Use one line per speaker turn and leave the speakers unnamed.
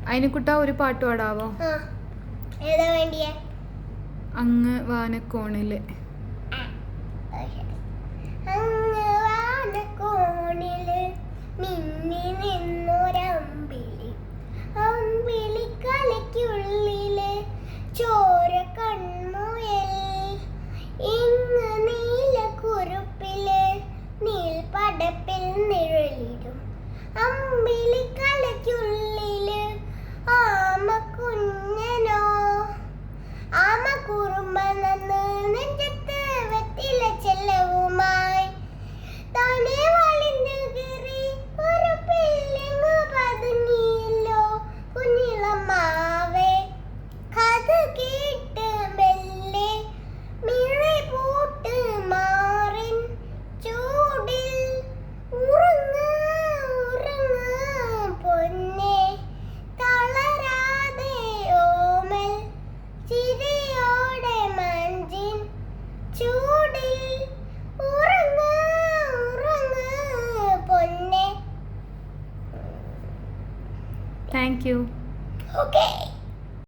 അതിനെക്കുട്ട ഒരു പാട്ട് പാടാവോ?
ഏതാ വേണ്ടിയേ?
അങ്ങ് വാനക്കോണില്.
അങ്ങ് വാനക്കോണില് മിന്നി നിന്നൊരമ്പിളി, അമ്പിളി കലയ്ക്കുള്ളില് ചോര കൺമുയൽ. ഇങ്ങ് നീലക്കുറുപ്പില് നീൽപ്പടപ്പിൽ നിഴലിടും അമ്പിളി കലയ്ക്കുള്ളില് ആമക്കുഞ്ഞനോ. ആമ കുറുമ്പ നന്ന് നെഞ്ചത്ത് വെറ്റില ചെല്ലവുമായി താനെ വലിഞ്ഞു കയറി ഒരു പിള്ളിങ്ങു പതുങ്ങിയല്ലോ കുഞ്ഞിളമാവേ. കഥ കേട്ട് മെല്ലെ മിഴി പൂട്ട് മാറിൻ ചൂടിൽ ഉറങ്ങ് ഉറങ്ങ് പൊന്നേ, തളരാതെ ഓമൽ ചിരിയോടെ മഞ്ചിൻ ചൂടിൽ ഉറങ്ങ് ഉറങ്ങ് പൊന്നേ.
Thank you.
ഓക്കേ.